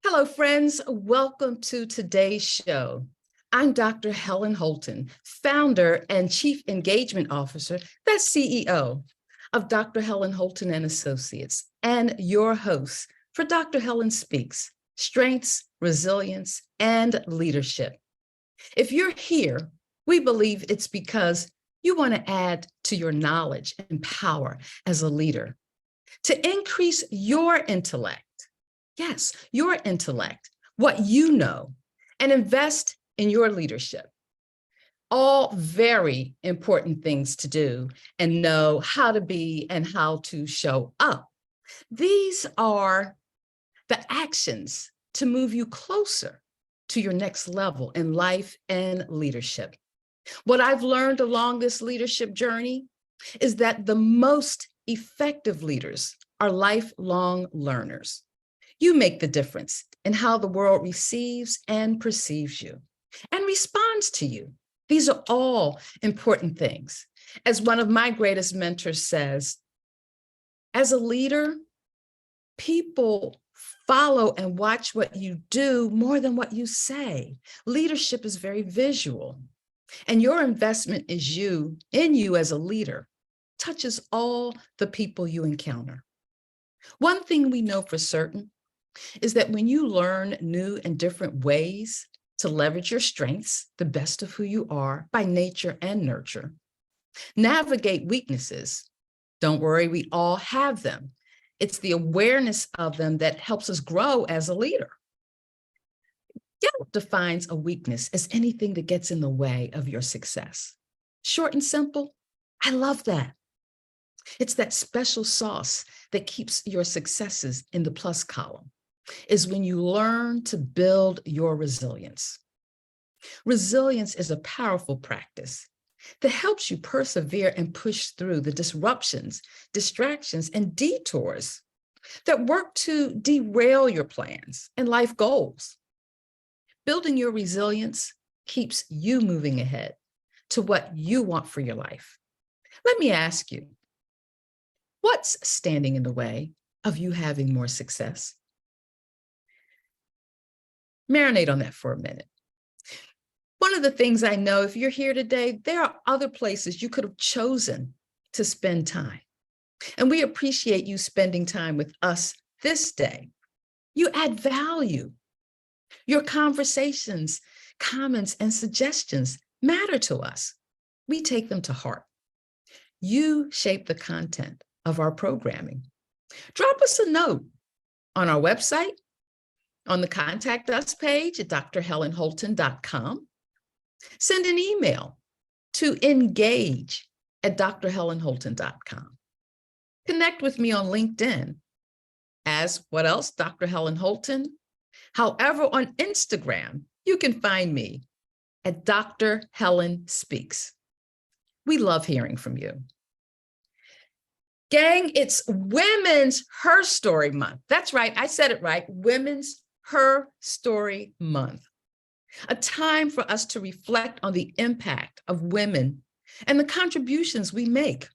Hello, friends. Welcome to today's show. I'm Dr. Helen Holton, founder and Chief Engagement Officer, that's CEO of Dr. Helen Holton and Associates, and your host for Dr. Helen Speaks, Strengths, Resilience, and Leadership. If you're here, we believe it's because you want to add to your knowledge and power as a leader, to increase your intellect. Yes, your intellect, what you know, and invest in your leadership. All very important things to do and know how to be and how to show up. These are the actions to move you closer to your next level in life and leadership. What I've learned along this leadership journey is that the most effective leaders are lifelong learners. You make the difference in how the world receives and perceives you and responds to you. These are all important things. As one of my greatest mentors says, as a leader, people follow and watch what you do more than what you say. Leadership is very visual, and your investment is in you as a leader touches all the people you encounter. One thing we know for certain is that when you learn new and different ways to leverage your strengths, the best of who you are by nature and nurture, navigate weaknesses, don't worry, we all have them. It's the awareness of them that helps us grow as a leader. Gallup defines a weakness as anything that gets in the way of your success. Short and simple, I love that. It's that special sauce that keeps your successes in the plus column, is when you learn to build your resilience. Resilience is a powerful practice that helps you persevere and push through the disruptions, distractions, and detours that work to derail your plans and life goals. Building your resilience keeps you moving ahead to what you want for your life. Let me ask you, what's standing in the way of you having more success? Marinate on that for a minute. One of the things I know, if you're here today, there are other places you could have chosen to spend time. And we appreciate you spending time with us this day. You add value. Your conversations, comments, and suggestions matter to us. We take them to heart. You shape the content of our programming. Drop us a note on our website, on the Contact Us page at drhelenholton.com. Send an email to engage@drhelenholton.com. Connect with me on LinkedIn as what else? Dr. Helen Holton. However, on Instagram, you can find me at Dr. Helen Speaks. We love hearing from you. Gang, it's Women's Her Story Month. That's right, I said it right, Women's Her Story Month. A time for us to reflect on the impact of women and the contributions we make.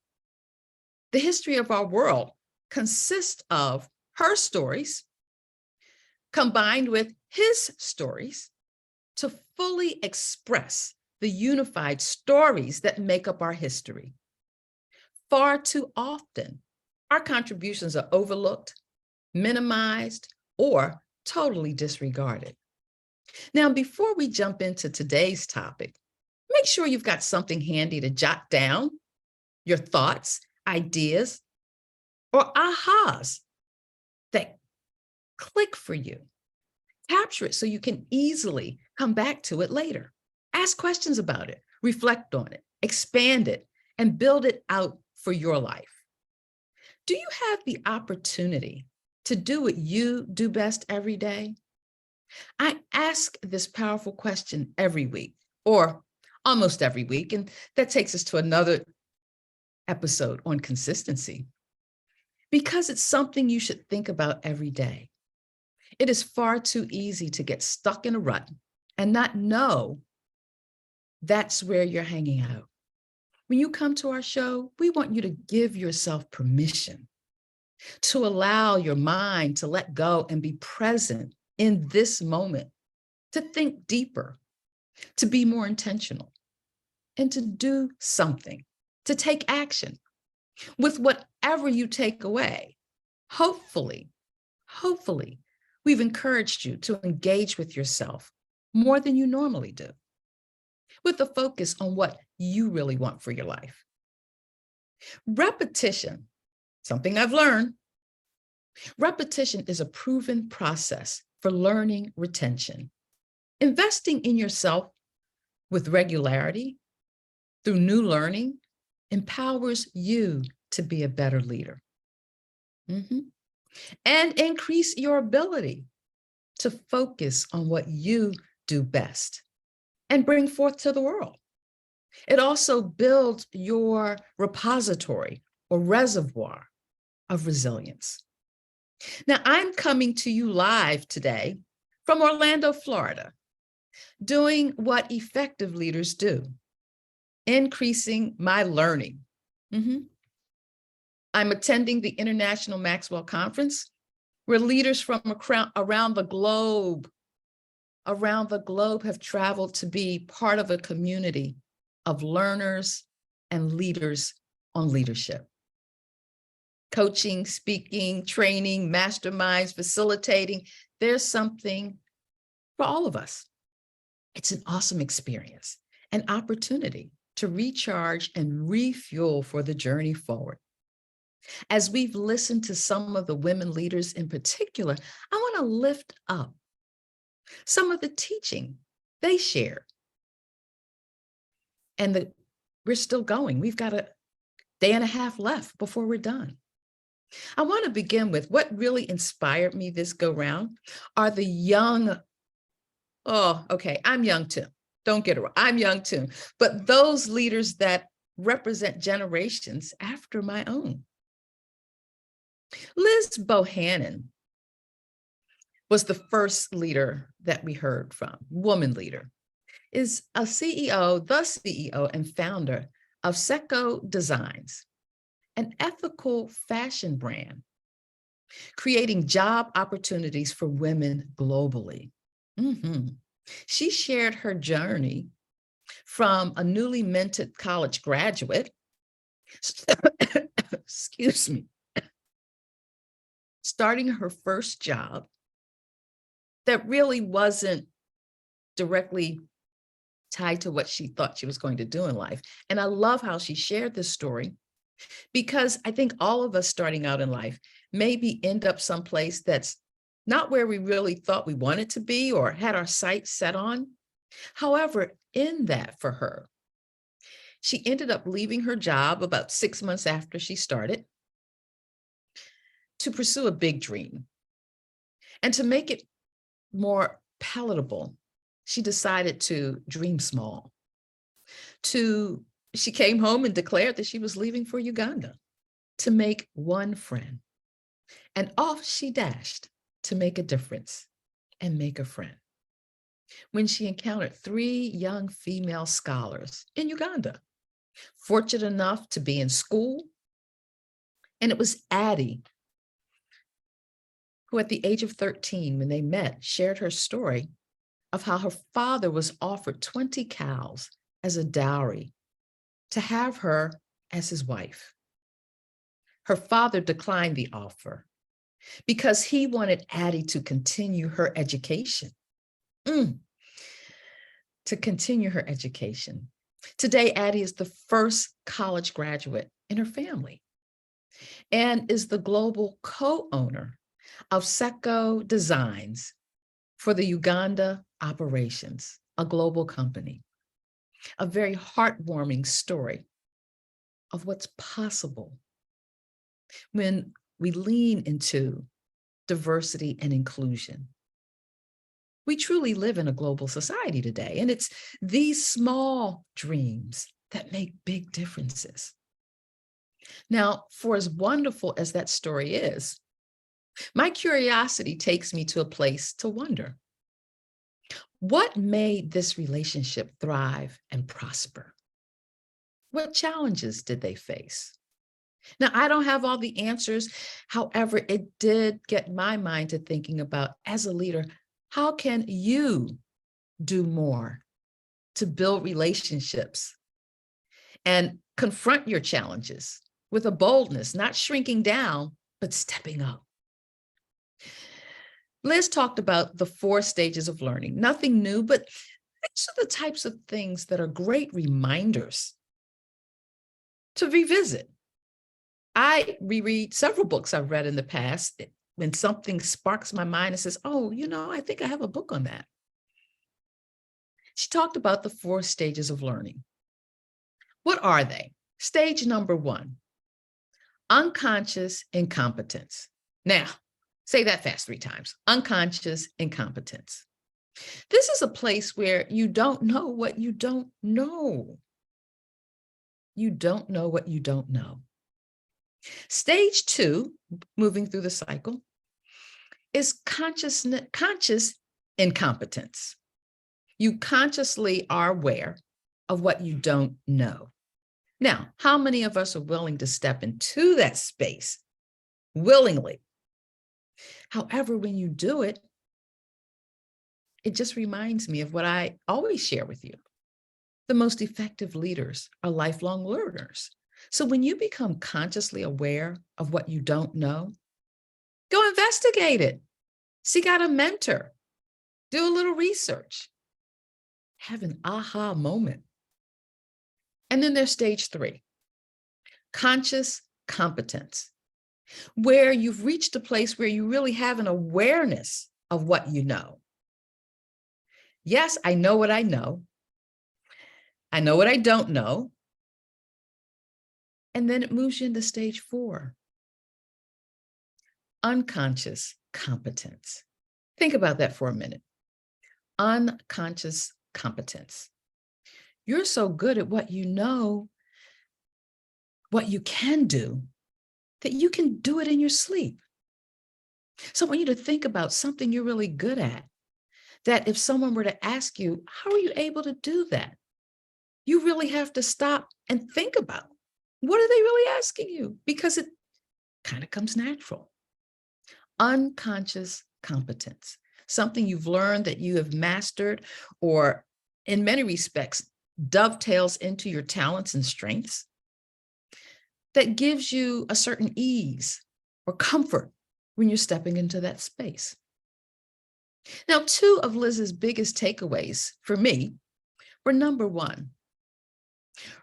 The history of our world consists of her stories combined with his stories to fully express the unified stories that make up our history. Far too often, our contributions are overlooked, minimized, or totally disregarded. Now, before we jump into today's topic, make sure you've got something handy to jot down your thoughts, ideas, or ahas that click for you. Capture it so you can easily come back to it later. Ask questions about it, reflect on it, expand it, and build it out for your life. Do you have the opportunity to do what you do best every day? I ask this powerful question every week, or almost every week, and that takes us to another episode on consistency, because it's something you should think about every day. It is far too easy to get stuck in a rut and not know that's where you're hanging out. When you come to our show, we want you to give yourself permission to allow your mind to let go and be present in this moment to think deeper, to be more intentional, and to do something, to take action with whatever you take away. Hopefully, we've encouraged you to engage with yourself more than you normally do, with a focus on what you really want for your life. Repetition, something I've learned, repetition is a proven process for learning retention. Investing in yourself with regularity through new learning empowers you to be a better leader. And increase your ability to focus on what you do best and bring forth to the world. It also builds your repository or reservoir of resilience. Now, I'm coming to you live today from Orlando, Florida, doing what effective leaders do, increasing my learning. I'm attending the International Maxwell Conference, where leaders from around the globe have traveled to be part of a community of learners and leaders on leadership. Coaching, speaking, training, masterminds, facilitating, there's something for all of us. It's an awesome experience, an opportunity to recharge and refuel for the journey forward. As we've listened to some of the women leaders in particular, I want to lift up some of the teaching they shared. And we're still going. We've got a day and a half left before we're done. I want to begin with what really inspired me this go round are the young, I'm young too. Don't get it wrong, I'm young too. But those leaders that represent generations after my own. Liz Bohannon was the first leader that we heard from, woman leader, is the CEO and founder of Seco Designs, an ethical fashion brand, creating job opportunities for women globally. She shared her journey from a newly minted college graduate, excuse me, starting her first job that really wasn't directly tied to what she thought she was going to do in life. And I love how she shared this story, because I think all of us starting out in life maybe end up someplace that's not where we really thought we wanted to be or had our sights set on. However, in that for her, she ended up leaving her job about 6 months after she started to pursue a big dream. And to make it more palatable, she decided to dream small. She came home and declared that she was leaving for Uganda to make one friend. And off she dashed to make a difference and make a friend. When she encountered 3 young female scholars in Uganda, fortunate enough to be in school. And it was Addie, who at the age of 13, when they met, shared her story of how her father was offered 20 cows as a dowry to have her as his wife. Her father declined the offer because he wanted Addie to continue her education. To continue her education. Today, Addie is the first college graduate in her family and is the global co-owner of Seco Designs for the Uganda operations, a global company. A very heartwarming story of what's possible when we lean into diversity and inclusion. We truly live in a global society today, and it's these small dreams that make big differences. Now, for as wonderful as that story is, my curiosity takes me to a place to wonder. What made this relationship thrive and prosper? What challenges did they face? Now, I don't have all the answers. However, it did get my mind to thinking about, as a leader, How can you do more to build relationships and confront your challenges with a boldness, not shrinking down, but stepping up? Liz talked about the 4 stages of learning. Nothing new, but these are the types of things that are great reminders to revisit. I reread several books I've read in the past when something sparks my mind and says, oh, I think I have a book on that. She talked about the 4 stages of learning. What are they? Stage number 1, unconscious incompetence. Now, say that fast 3 times. Unconscious incompetence. This is a place where you don't know what you don't know. You don't know what you don't know. Stage 2, moving through the cycle, is conscious incompetence. You consciously are aware of what you don't know. Now, how many of us are willing to step into that space willingly? However, when you do it, it just reminds me of what I always share with you. The most effective leaders are lifelong learners. So when you become consciously aware of what you don't know, go investigate it. Seek out a mentor. Do a little research. Have an aha moment. And then there's stage 3, conscious competence, where you've reached a place where you really have an awareness of what you know. Yes, I know what I know. I know what I don't know. And then it moves you into stage 4, unconscious competence. Think about that for a minute. Unconscious competence. You're so good at what you know, what you can do, that you can do it in your sleep. So I want you to think about something you're really good at, that if someone were to ask you, how are you able to do that? You really have to stop and think about, what are they really asking you? Because it kind of comes natural. Unconscious competence, something you've learned that you have mastered, or in many respects, dovetails into your talents and strengths, that gives you a certain ease or comfort when you're stepping into that space. Now, 2 of Liz's biggest takeaways for me were, number 1,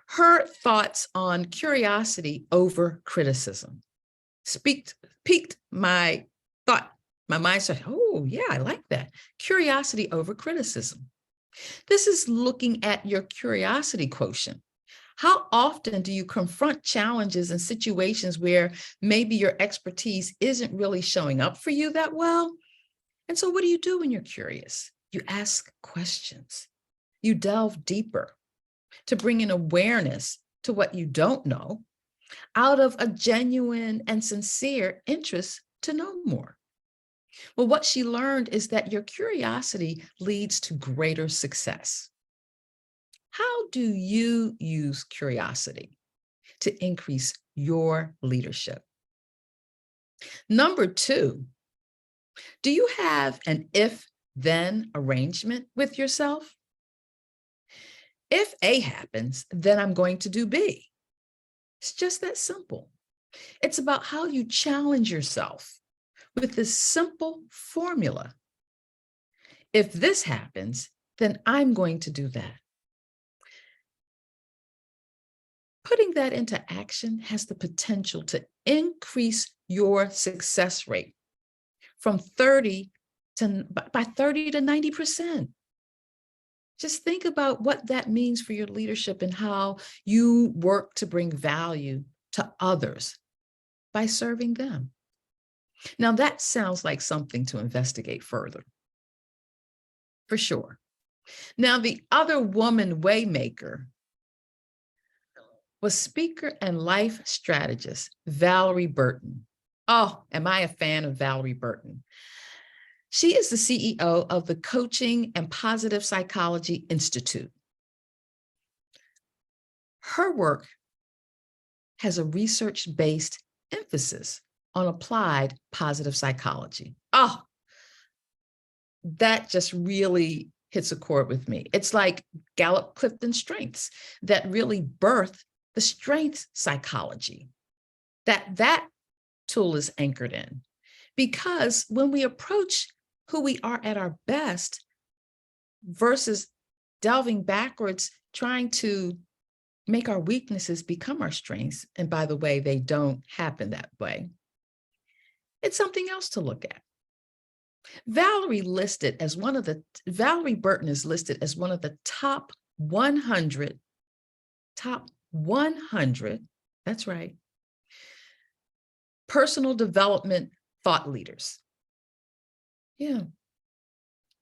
her thoughts on curiosity over criticism. Piqued my thought, my mind said, oh yeah, I like that. Curiosity over criticism. This is looking at your curiosity quotient. How often do you confront challenges and situations where maybe your expertise isn't really showing up for you that well? And so what do you do when you're curious? You ask questions. You delve deeper to bring in awareness to what you don't know out of a genuine and sincere interest to know more. Well, what she learned is that your curiosity leads to greater success. How do you use curiosity to increase your leadership? Number 2, do you have an if-then arrangement with yourself? If A happens, then I'm going to do B. It's just that simple. It's about how you challenge yourself with this simple formula. If this happens, then I'm going to do that. Putting that into action has the potential to increase your success rate from by 30 to 90%. Just think about what that means for your leadership and how you work to bring value to others by serving them. Now, that sounds like something to investigate further, for sure. Now, the other woman waymaker was speaker and life strategist, Valerie Burton. Oh, am I a fan of Valerie Burton? She is the CEO of the Coaching and Positive Psychology Institute. Her work has a research-based emphasis on applied positive psychology. Oh, that just really hits a chord with me. It's like Gallup Clifton Strengths that really birthed the strengths psychology that tool is anchored in. Because when we approach who we are at our best versus delving backwards, trying to make our weaknesses become our strengths, and by the way, they don't happen that way, it's something else to look at. Valerie Burton is listed as one of the top 100, that's right, personal development thought leaders. Yeah,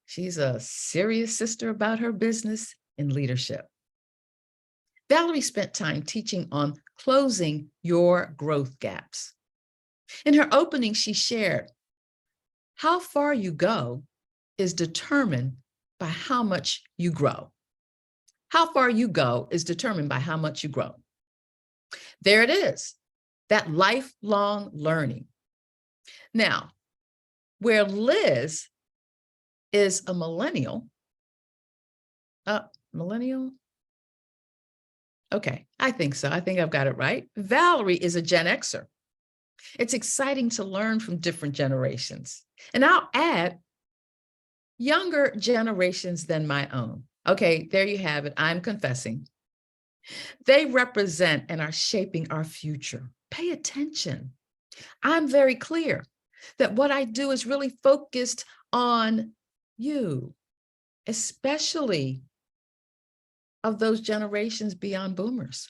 she's a serious sister about her business and leadership. Valerie spent time teaching on closing your growth gaps. In her opening, she shared, how far you go is determined by how much you grow. How far you go is determined by how much you grow. There it is, that lifelong learning. Now, where Liz is a millennial, millennial? Okay, I think so. I think I've got it right. Valerie is a Gen Xer. It's exciting to learn from different generations. And I'll add younger generations than my own. Okay, there you have it. I'm confessing. They represent and are shaping our future. Pay attention. I'm very clear that what I do is really focused on you, especially of those generations beyond boomers.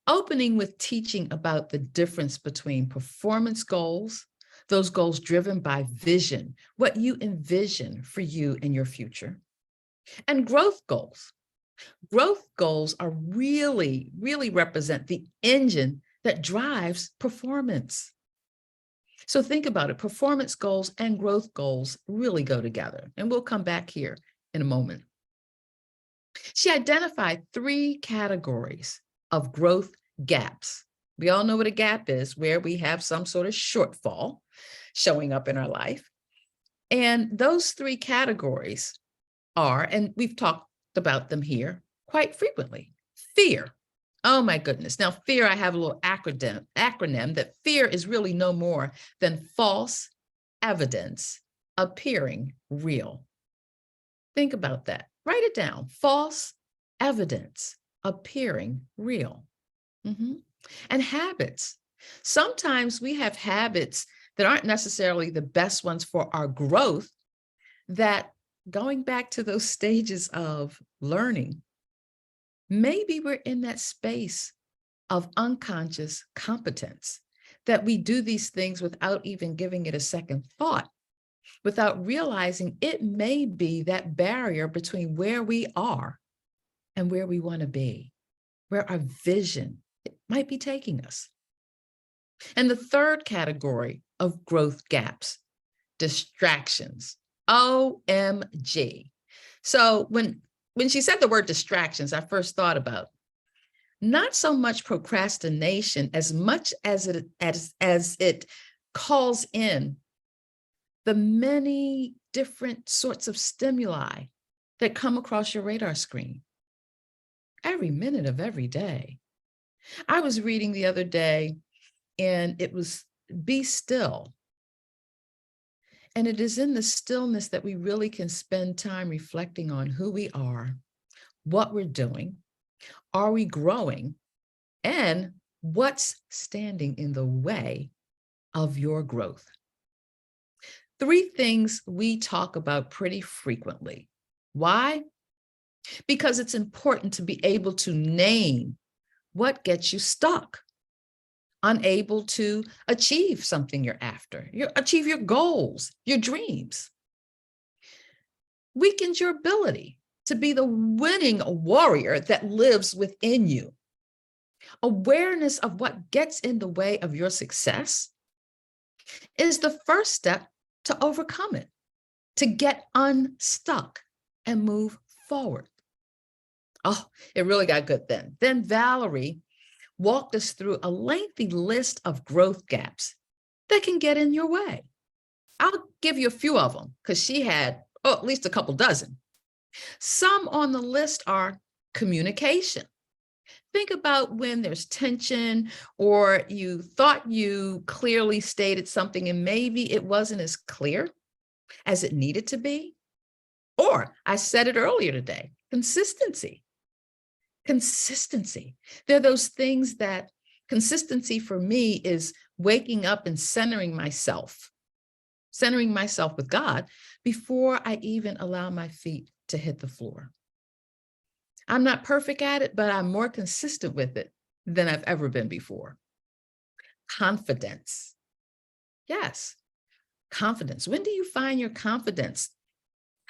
Opening with teaching about the difference between performance goals, those goals driven by vision, what you envision for you and your future, and growth goals. Growth goals are really represent the engine that drives performance. So think about it. Performance goals and growth goals really go together. And we'll come back here in a moment. She identified 3 categories of growth gaps. We all know what a gap is, where we have some sort of shortfall showing up in our life. And those 3 categories are, and we've talked about them here quite frequently, fear. Oh my goodness. Now, fear, I have a little acronym that fear is really no more than false evidence appearing real. Think about that. Write it down. False evidence appearing real. And habits. Sometimes we have habits that aren't necessarily the best ones for our growth, that going back to those stages of learning, maybe we're in that space of unconscious competence, that we do these things without even giving it a second thought, without realizing it may be that barrier between where we are and where we want to be, where our vision might be taking us. And the third category of growth gaps, distractions. OMG. So when she said the word distractions, I first thought about not so much procrastination as much as it calls in the many different sorts of stimuli that come across your radar screen every minute of every day. I was reading the other day, and it was be still. And it is in the stillness that we really can spend time reflecting on who we are, what we're doing, are we growing, and what's standing in the way of your growth. 3 things we talk about pretty frequently. Why? Because it's important to be able to name what gets you stuck, unable to achieve something you're after, achieve your goals, your dreams. Weakens your ability to be the winning warrior that lives within you. Awareness of what gets in the way of your success is the first step to overcome it, to get unstuck and move forward. Oh, it really got good then. Then Valerie walked us through a lengthy list of growth gaps that can get in your way. I'll give you a few of them because she had at least a couple dozen. Some on the list are communication. Think about when there's tension or you thought you clearly stated something and maybe it wasn't as clear as it needed to be. Or I said it earlier today, consistency. Consistency. There are those things that consistency for me is waking up and centering myself with God before I even allow my feet to hit the floor. I'm not perfect at it, but I'm more consistent with it than I've ever been before. Confidence. Yes, confidence. When do you find your confidence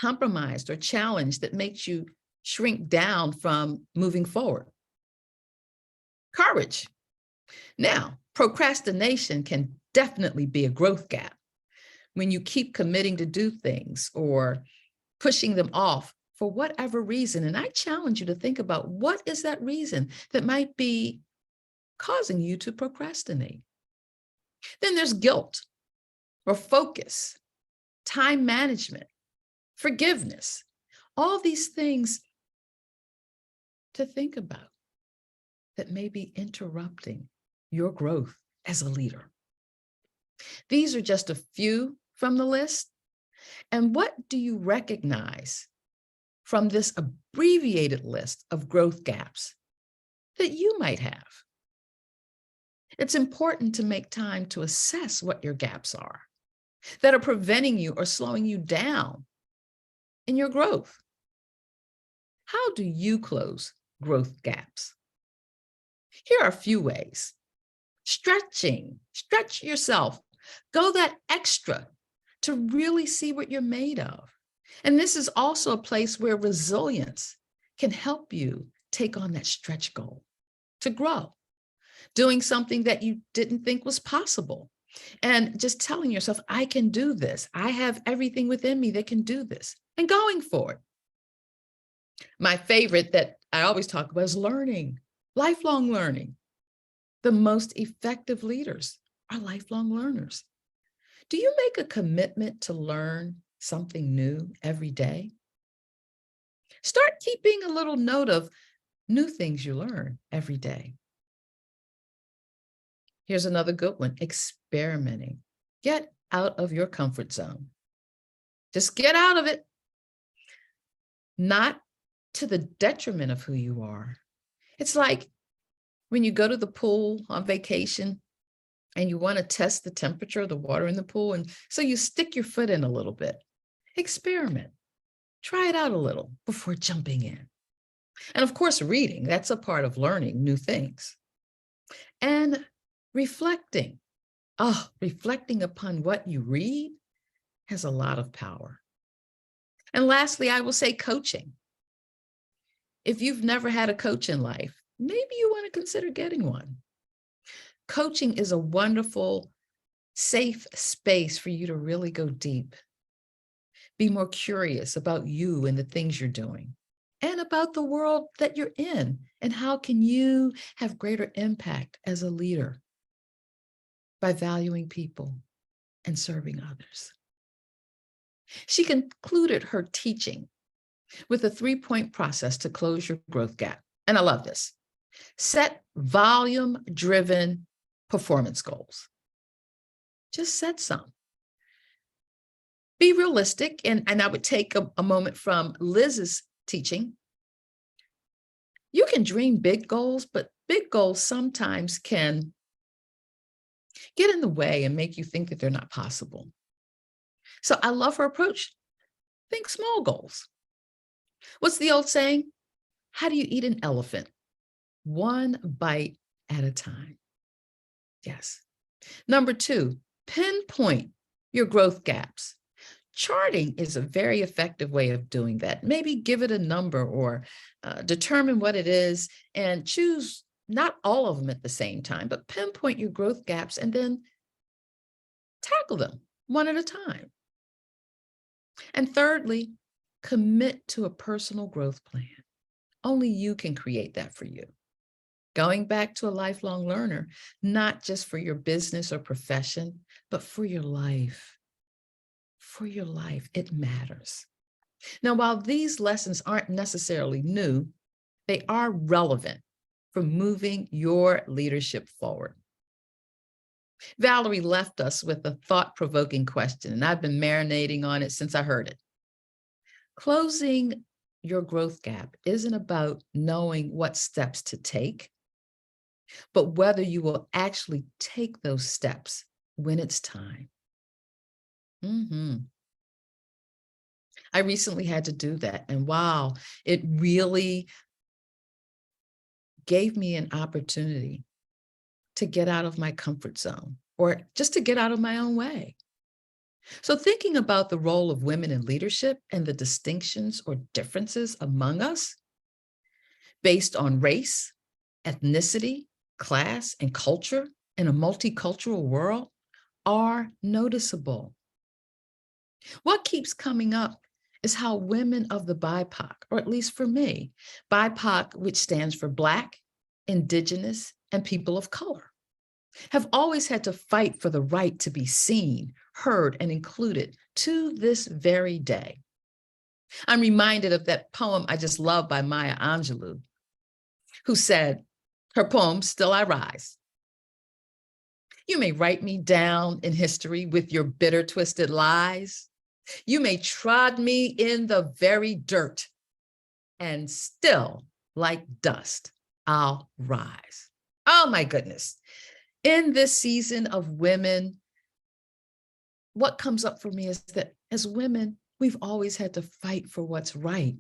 compromised or challenged that makes you shrink down from moving forward? Courage. Now, procrastination can definitely be a growth gap when you keep committing to do things or pushing them off for whatever reason. And I challenge you to think about what is that reason that might be causing you to procrastinate. Then there's guilt or focus, time management, forgiveness, all these things to think about that may be interrupting your growth as a leader. These are just a few from the list. And what do you recognize from this abbreviated list of growth gaps that you might have? It's important to make time to assess what your gaps are that are preventing you or slowing you down in your growth. How do you close growth gaps? Here are a few ways. Stretching, stretch yourself, go that extra to really see what you're made of. And this is also a place where resilience can help you take on that stretch goal to grow, doing something that you didn't think was possible. And just telling yourself, I can do this. I have everything within me that can do this, and going for it. My favorite that I always talk about is learning, lifelong learning. The most effective leaders are lifelong learners. Do you make a commitment to learn something new every day? Start keeping a little note of new things you learn every day. Here's another good one, experimenting. Get out of your comfort zone. Just get out of it. Not to the detriment of who you are. It's like when you go to the pool on vacation and you want to test the temperature of the water in the pool. And so you stick your foot in a little bit. Experiment. Try it out a little before jumping in. And of course, reading, that's a part of learning new things. And reflecting. Oh, reflecting upon what you read has a lot of power. And lastly, I will say coaching. If you've never had a coach in life, maybe you want to consider getting one. Coaching is a wonderful, safe space for you to really go deep, be more curious about you and the things you're doing, and about the world that you're in, and how can you have greater impact as a leader by valuing people and serving others. She concluded her teaching with a 3-point process to close your growth gap. And I love this. Set volume-driven performance goals. Just set some. Be realistic, and I would take a moment from Liz's teaching. You can dream big goals, but big goals sometimes can get in the way and make you think that they're not possible. So I love her approach. Think small goals. What's the old saying? How do you eat an elephant? One bite at a time. Yes. Number 2, pinpoint your growth gaps. Charting is a very effective way of doing that. Maybe give it a number or determine what it is and choose not all of them at the same time, but pinpoint your growth gaps and then tackle them one at a time. And thirdly, commit to a personal growth plan. Only you can create that for you. Going back to a lifelong learner, not just for your business or profession, but for your life. for your life. It matters. Now, while these lessons aren't necessarily new, they are relevant for moving your leadership forward. Valerie left us with a thought-provoking question, and I've been marinating on it since I heard it. Closing your growth gap isn't about knowing what steps to take, but whether you will actually take those steps when it's time. I recently had to do that, and wow, it really gave me an opportunity to get out of my comfort zone or just to get out of my own way. So thinking about the role of women in leadership and the distinctions or differences among us based on race, ethnicity, class, and culture in a multicultural world are noticeable. What keeps coming up is how women of the BIPOC, or at least for me, BIPOC, which stands for Black, Indigenous, and people of color, have always had to fight for the right to be seen, heard, and included to this very day. I'm reminded of that poem I just love by Maya Angelou, who said, her poem, Still I Rise. You may write me down in history with your bitter, twisted lies. You may trod me in the very dirt, and still, like dust, I'll rise. Oh my goodness. In this season of women, what comes up for me is that as women, we've always had to fight for what's right.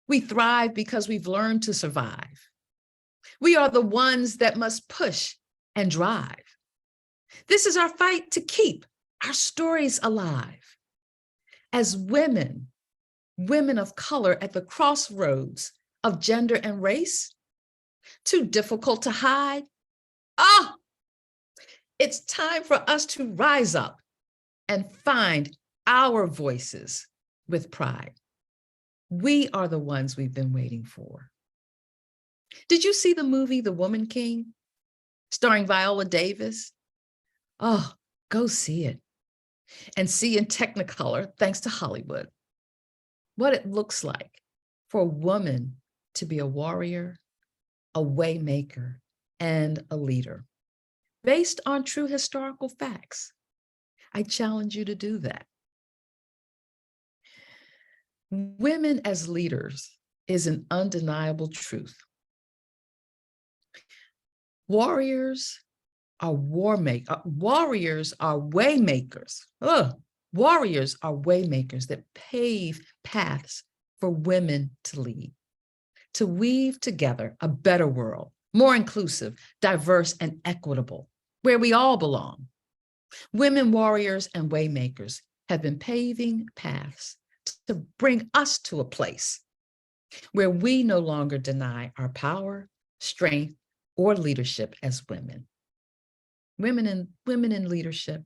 We thrive because we've learned to survive. We are the ones that must push and drive. This is our fight to keep our stories alive. As women, women of color at the crossroads of gender and race, too difficult to hide. Oh, it's time for us to rise up and find our voices with pride. We are the ones we've been waiting for. Did you see the movie, The Woman King, starring Viola Davis? Oh, go see it and see in Technicolor, thanks to Hollywood, what it looks like for a woman to be a warrior, a waymaker, and a leader based on true historical facts. I challenge you to do that. Women as leaders is an undeniable truth. Warriors are warriors are waymakers. Warriors are waymakers that pave paths for women to lead, to weave together a better world, more inclusive, diverse, and equitable, where we all belong. Women warriors and waymakers have been paving paths to bring us to a place where we no longer deny our power, strength, or leadership as women. Women in leadership,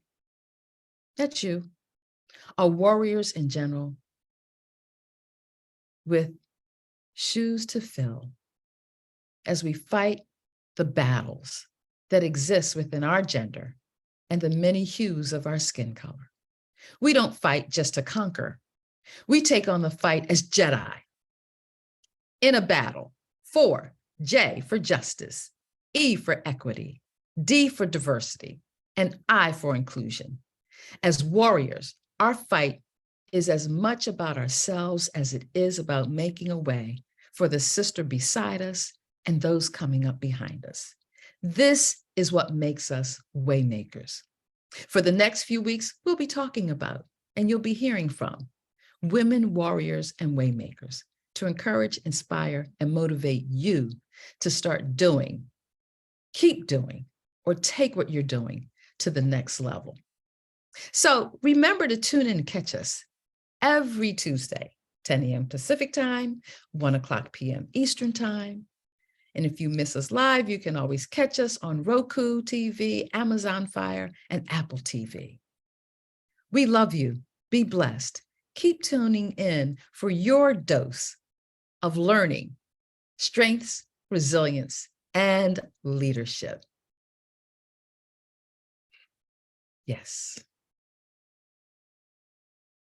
that's you, are warriors in general with shoes to fill as we fight the battles that exist within our gender and the many hues of our skin color. We don't fight just to conquer. We take on the fight as Jedi in a battle for J for justice, E for equity, D for diversity, and I for inclusion. As warriors, our fight is as much about ourselves as it is about making a way for the sister beside us and those coming up behind us. This is what makes us waymakers. For the next few weeks, we'll be talking about, and you'll be hearing from, women warriors and waymakers to encourage, inspire, and motivate you to start doing, keep doing, or take what you're doing to the next level. So remember to tune in and catch us every Tuesday, 10 a.m. Pacific time, 1:00 p.m. Eastern time. And if you miss us live, you can always catch us on Roku TV, Amazon Fire, and Apple TV. We love you. Be blessed. Keep tuning in for your dose of learning, strengths, resilience, and leadership. Yes.